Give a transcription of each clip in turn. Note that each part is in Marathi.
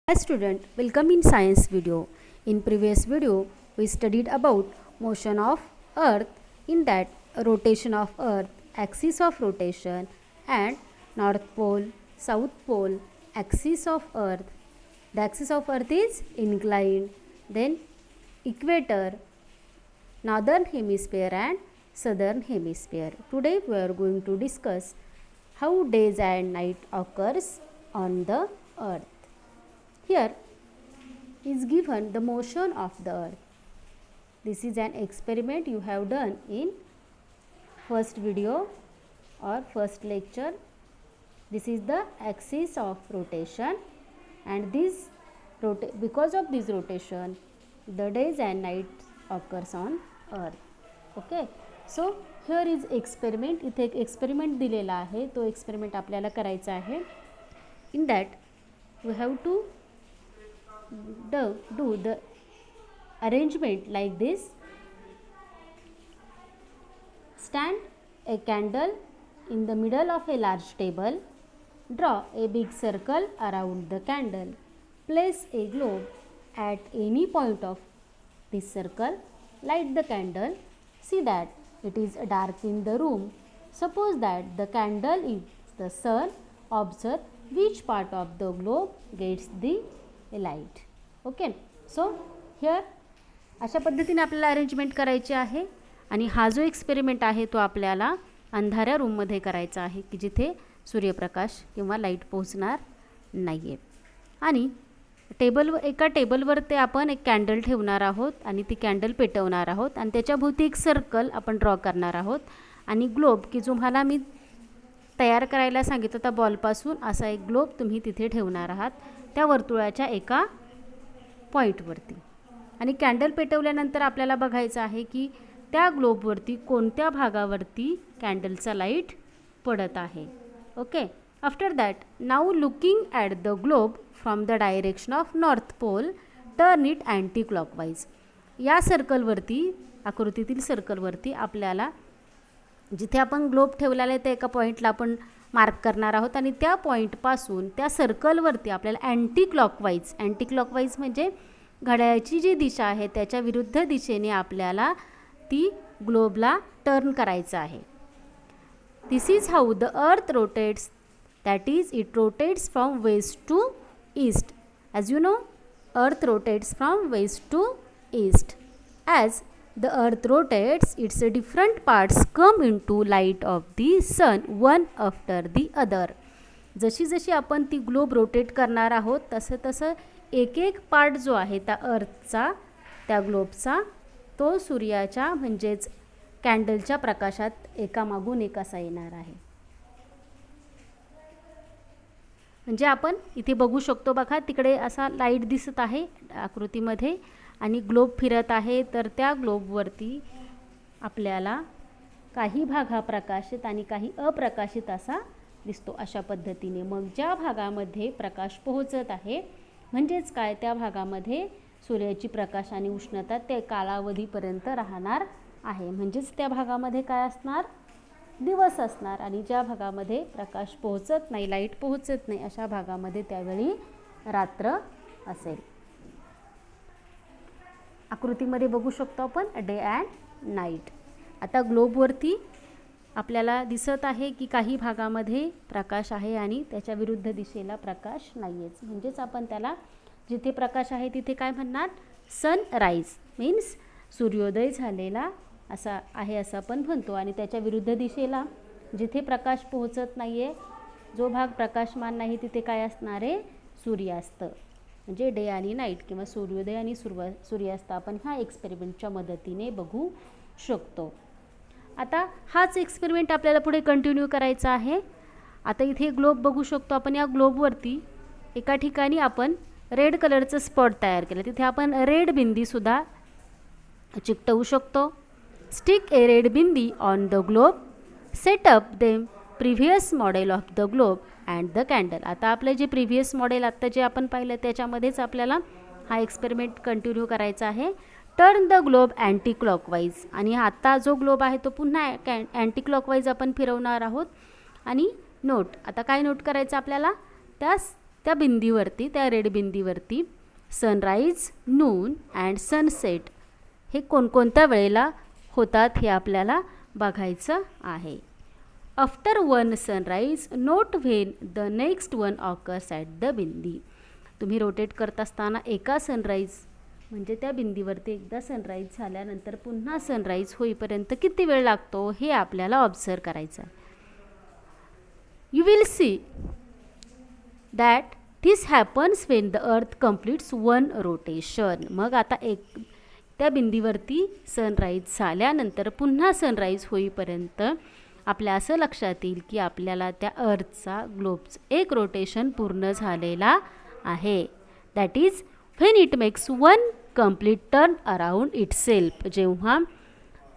Hi student, welcome in science video. In previous video, we studied about motion of earth, in that rotation of earth, axis of rotation, and north pole, south pole, axis of earth. The axis of earth is inclined, then equator, northern hemisphere and southern hemisphere. Today we are going to discuss how days and night occurs on the earth. Here is given the motion of the earth. This is an experiment you have done in first video or first lecture. This is the axis of rotation, and because of this rotation the days and nights occurs on earth. Okay, so here is experiment. इथे एक experiment दिलेला आहे, तो experiment आपल्याला करायचा आहे. In that we have to do the arrangement like this. Stand a candle in the middle of a large table. Draw a big circle around the candle. Place a globe at any point of this circle. Light the candle. See that it is dark in the room. Suppose that the candle is the sun. Observe which part of the globe gets the light. Okay, so here अशा पद्धतीने आपल्याला अरेंजमेंट करायची आहे. आणि हा जो एक्सपेरिमेंट आहे तो आपल्याला अंधाऱ्या रूममध्ये करायचा आहे की जिथे सूर्यप्रकाश किंवा लाईट पोहोचणार नाही आहे. आणि एका टेबलवर ते आपण एक कॅन्डल ठेवणार आहोत आणि ती कॅन्डल पेटवणार आहोत आणि त्याच्याभोवती एक सर्कल आपण ड्रॉ करणार आहोत. आणि ग्लोब की जो मला मी तयार करायला सांगितलं होता बॉलपासून, असा एक ग्लोब तुम्ही तिथे ठेवणार आहात त्या वर्तुळाच्या एका पॉईंटवरती. आणि कॅन्डल पेटवल्यानंतर आपल्याला बघायचं आहे की त्या ग्लोबवरती कोणत्या भागावरती कॅन्डलचा लाईट पडत आहे. Okay, after that now looking at the globe from the direction of north pole, turn it anti clockwise. या सर्कलवरती, आकृतीतील सर्कलवरती आपल्याला जिथे आपण ग्लोब ठेवलेला आहे त्या एका पॉईंटला आपण मार्क करणार आहोत आणि त्या पॉईंटपासून त्या सर्कलवरती आपल्याला अँटी क्लॉकवाईज म्हणजे घड्याळाची जी दिशा आहे त्याच्या विरुद्ध दिशेने आपल्याला ती ग्लोबला टर्न करायचं आहे. This is how the earth rotates, that is it rotates from west to east. As you know, earth rotates from west to east. As the earth rotates, its different parts come into light of the sun one after the other. जशी जशी आपण ती ग्लोब रोटेट करणार आहोत तसं एक एक पार्ट जो आहे त्या अर्थचा, त्या ग्लोबचा, तो सूर्याच्या म्हणजेच कॅन्डलच्या प्रकाशात एकामागून एक असा येणार आहे. म्हणजे आपण इथे बघू शकतो बघा, तिकडे असा लाईट दिसत आहे आकृतीमध्ये आणि ग्लोब फिरत आहे. तर त्या ग्लोबवरती आपल्याला काही भाग हा प्रकाशित आणि काही अप्रकाशित असा दिसतो अशा पद्धतीने. मग ज्या भागामध्ये प्रकाश पोहोचत आहे म्हणजेच काय, त्या भागामध्ये सूर्याची प्रकाश आणि उष्णता ते कालावधीपर्यंत राहणार आहे. म्हणजेच त्या भागामध्ये काय असणार, दिवस असणार. आणि ज्या भागामध्ये प्रकाश पोहोचत नाही, लाईट पोहोचत नाही, अशा भागामध्ये त्यावेळी रात्र असेल. आकृतीमध्ये बघू शकतो आपण डे अँड नाईट. आता ग्लोबवरती आपल्याला दिसत आहे की काही भागामध्ये प्रकाश आहे आणि त्याच्या विरुद्ध दिशेला प्रकाश नाही आहेच. म्हणजेच आपण त्याला जिथे प्रकाश आहे तिथे काय म्हणणार, सनराईज मीन्स सूर्योदय झालेला असा आहे असं आपण म्हणतो. आणि त्याच्या विरुद्ध दिशेला जिथे प्रकाश पोहोचत नाही आहे, जो भाग प्रकाशमान नाही, तिथे काय असणार आहे, सूर्यास्त. म्हणजे डे आणि नाईट किंवा सूर्योदय आणि सूर्यास्त आपण ह्या एक्सपेरिमेंटच्या मदतीने बघू शकतो. आता हाच एक्सपेरिमेंट आपल्याला पुढे कंटिन्यू करायचा आहे. आता इथे ग्लोब बघू शकतो आपण. या ग्लोबवरती एका ठिकाणी आपण रेड कलरचं स्पॉट तयार केलं, तिथे आपण रेड बिंदीसुद्धा चिकटवू शकतो. Stick A red bindi on the globe, set up them previous model of the globe and the candle. आता आपलं जे प्रिव्हियस मॉडेल आत्ता जे आपण पाहिलं त्याच्यामध्येच आपल्याला हा एक्सपेरिमेंट कंटिन्यू करायचा आहे. Turn the globe anti clockwise. आणि आता जो ग्लोब आहे तो पुन्हा अँटी क्लॉकवाईज आपण फिरवणार आहोत. आणि नोट, आता काय नोट करायचं आपल्याला, त्या बिंदीवरती, त्या रेड बिंदीवरती सनराईज, नून अँड सनसेट हे कोणकोणत्या वेळेला होतात हे आपल्याला बघायचं आहे. After one sunrise note when the next one occurs at the bindi. तुम्ही रोटेट करत असताना एका सनराईज म्हणजे त्या बिंदीवरती एकदा सनराईज झाल्यानंतर पुन्हा सनराईज होईपर्यंत किती वेळ लागतो हे आपल्याला ऑब्झर्व करायचं आहे. You will see that this happens Wien the earth completes one rotation. मग आता त्या बिंदीवरती सनराईज झाल्यानंतर पुन्हा सनराईज होईपर्यंत आपल्या असं लक्षात येईल की आपल्याला त्या अर्थचा ग्लोबचं एक रोटेशन पूर्ण झालेला आहे. That is when it makes one complete turn around itself. जेव्हा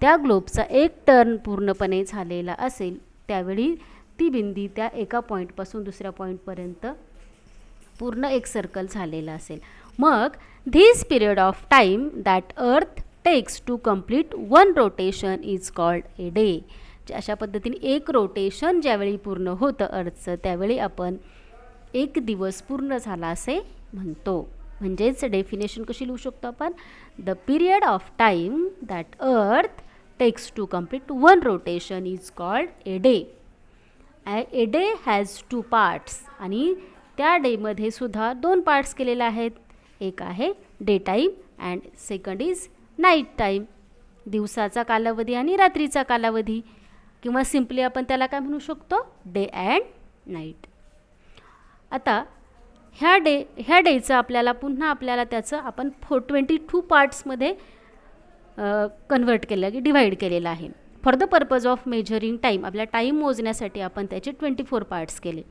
त्या ग्लोबचा एक टर्न पूर्णपणे झालेला असेल त्यावेळी ती बिंदी त्या एका पॉईंटपासून दुसऱ्या पॉईंटपर्यंत पूर्ण एक सर्कल झालेला असेल. मग this period of time that earth takes to complete one rotation is called a day. अशा पद्धतीने एक रोटेशन ज्यावेळी पूर्ण होतं अर्थचं त्यावेळी आपण एक दिवस पूर्ण झाला असे म्हणतो. म्हणजेच डेफिनेशन कशी लिहू शकतो आपण, the period of time that earth takes to complete one rotation is called a day. A day has two parts आणि त्या डेमध्ये सुद्धा दोन पार्ट्स केलेले आहेत. एक आहे day time and second is night time. दिवसाचा कालावधी आणि रात्रीचा कालावधी किंवा सिम्पली आपण त्याला काय म्हणू शकतो, डे अँड नाईट. आता ह्या डेचं आपल्याला त्याचं आपण 22 पार्ट्समध्ये कन्वर्ट केलं की डिवाईड केलेलं आहे. For the purpose of measuring time आपल्या टाईम मोजण्यासाठी आपण त्याचे 24 पार्ट्स केले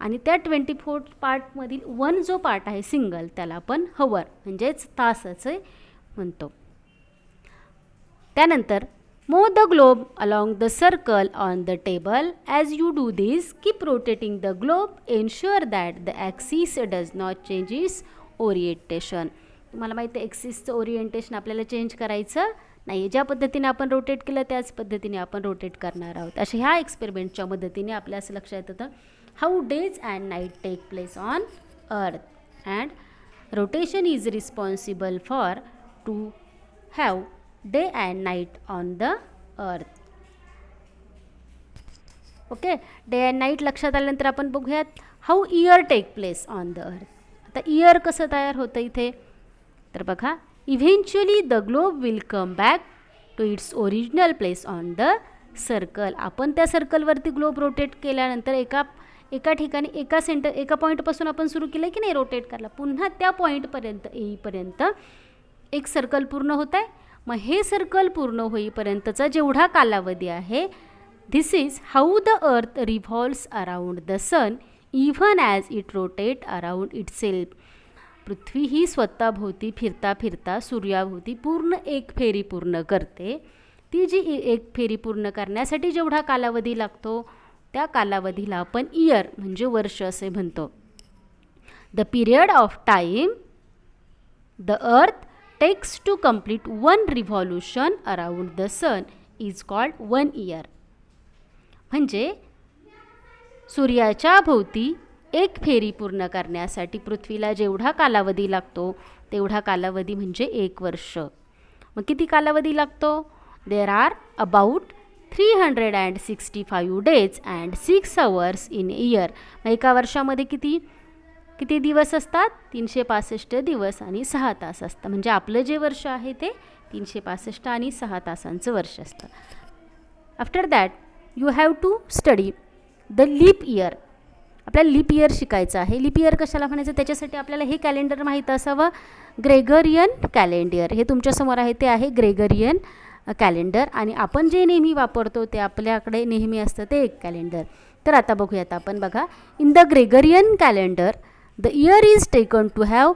आणि त्या 24 पार्टमधील वन जो पार्ट आहे सिंगल त्याला आपण हवर म्हणजेच तासाचे म्हणतो. त्यानंतर move the globe along the circle on the table. As you do this keep rotating the globe. Ensure that the axis does not change it's orientation. तुम्हाला माहिती आहे ॲक्सिसचं ओरिएंटेशन आपल्याला चेंज करायचं नाही. ज्या पद्धतीने आपण रोटेट केलं त्याच पद्धतीने आपण रोटेट करणार आहोत. अशा ह्या एक्सपेरिमेंटच्या मदतीने आपल्या असं लक्षात येतं how days and night take place on earth and rotation is responsible for to have day and night on the earth. Okay, day and night लक्षात आल्यानंतर आपण बघूयात how year take place on the earth. आता इयर कसं तयार होतं इथे तर बघा, eventually the globe will come back to its original place on the circle. आपण त्या सर्कलवरती ग्लोब रोटेट केल्यानंतर एका ठिकाणी एका पॉईंटपासून आपण सुरू केलं की नाही रोटेट करायला, पुन्हा त्या पॉईंटपर्यंत येईपर्यंत एक सर्कल पूर्ण होत आहे. मग हे सर्कल पूर्ण होईपर्यंतचा जेवढा कालावधी आहे this is how the earth revolves around the sun even as it rotate around itself. पृथ्वी ही स्वतःभोवती फिरता फिरता सूर्याभोवती पूर्ण एक फेरी पूर्ण करते. ती जी एक फेरी पूर्ण करण्यासाठी जेवढा कालावधी लागतो त्या कालावधीला आपण इयर म्हणजे वर्ष असे म्हणतो. The period of time the earth takes to complete one revolution around the sun is called 1 year. म्हणजे सूर्याच्या भोवती एक फेरी पूर्ण करण्यासाठी पृथ्वीला जेवढा कालावधी लागतो तेवढा कालावधी म्हणजे 1 वर्ष. मग किती कालावधी लागतो, there are about 365 days and 6 hours in year. मग एका वर्षामध्ये किती दिवस असतात, 365 दिवस आणि 6 तास असतात. म्हणजे आपलं जे वर्ष आहे ते 365 आणि 6 तासांचं वर्ष असतं. After that you have to study the leap year. आपल्याला लीप इयर शिकायचं आहे. लीप इयर कशाला म्हणायचं त्याच्यासाठी आपल्याला हे कॅलेंडर माहीत असावं, ग्रेगरियन कॅलेंडर. हे तुमच्यासमोर आहे ते आहे ग्रेगरियन कॅलेंडर आणि आपण जे नेहमी वापरतो ते आपल्याकडे नेहमी असतं ते एक कॅलेंडर. तर आता बघूयात आपण बघा, in the Gregorian calendar the year is taken to have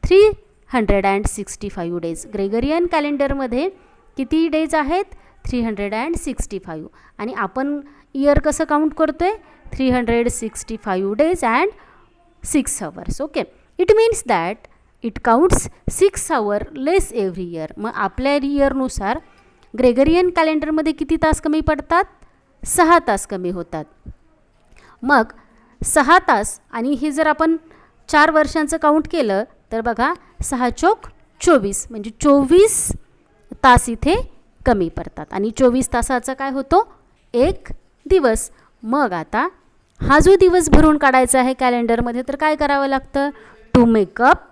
365 days. Gregorian कॅलेंडरमध्ये किती डेज आहेत, 365. आणि आपण इयर कसं काउंट करतो आहे, 365 days and 6 hours. Okay, it means that it counts 6 hours less every year. मग आपल्या इयरनुसार ग्रेगरियन कॅलेंडरमध्ये किती तास कमी पडतात, 6 तास कमी होतात. मग 6 तास आणि हे जर आपण 4 वर्षांचं काउंट केलं तर बघा 6 चोक 24 म्हणजे 24 तास इथे कमी पडतात आणि 24 तासाचा काय होतो एक दिवस. मग आता हा जो दिवस भरून काढायचा आहे कॅलेंडरमध्ये तर काय करावं लागतं, to make up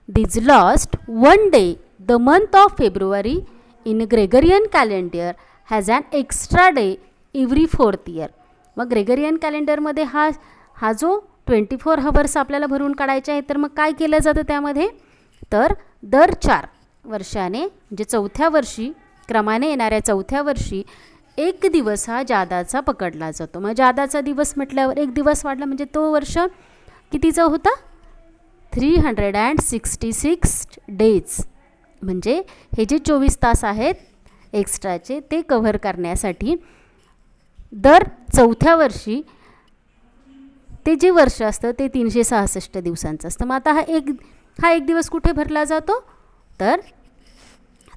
this lost one day the month of February in Gregorian calendar has an extra day every 4th year. मग ग्रेगरियन कॅलेंडरमध्ये हा जो 24 हवर्स आपल्याला भरून काढायचे आहे तर मग काय केलं जातं त्यामध्ये, तर दर 4 वर्षाने म्हणजे 4थ्या वर्षी क्रमाने येणाऱ्या 4थ्या वर्षी एक दिवस हा जादाचा पकडला जातो. मग जादाचा दिवस म्हटल्यावर एक दिवस वाढला म्हणजे तो वर्ष कितीचा होता 366 डेज. म्हणजे हे जे 24 तास आहेत एक्स्ट्राचे ते कव्हर करण्यासाठी दर 4थ्या वर्षी ते जे वर्ष असतं ते 366 दिवसांचं असतं. मग आता हा एक दिवस कुठे भरला जातो तर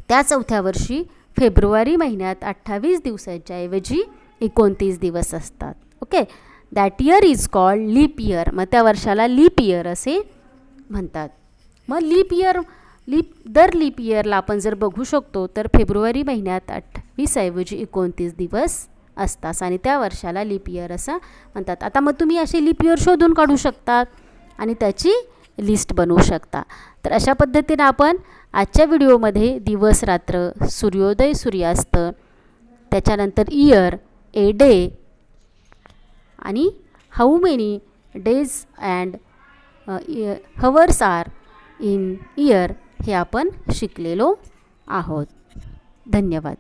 त्या 4थ्या वर्षी फेब्रुवारी महिन्यात 28 दिवसाच्या ऐवजी 29 दिवस असतात. Okay, that year is called leap year. मग त्या वर्षाला लीप इयर असे म्हणतात. मग लीप लीप इयरला आपण जर बघू शकतो तर फेब्रुवारी महिन्यात 28 ऐवजी 29 दिवस असतात आणि त्या वर्षाला लीप इयर असं म्हणतात. आता मग तुम्ही असे लीप इयर शोधून काढू शकता आणि त्याची लिस्ट बनवू शकता. तर अशा पद्धतीने आपण आजच्या व्हिडिओमध्ये दिवस रात्र, सूर्योदय सूर्यास्त, त्याच्यानंतर इयर, ए डे आणि how many days and hours are in year हे आपण शिकलेलो आहोत. धन्यवाद.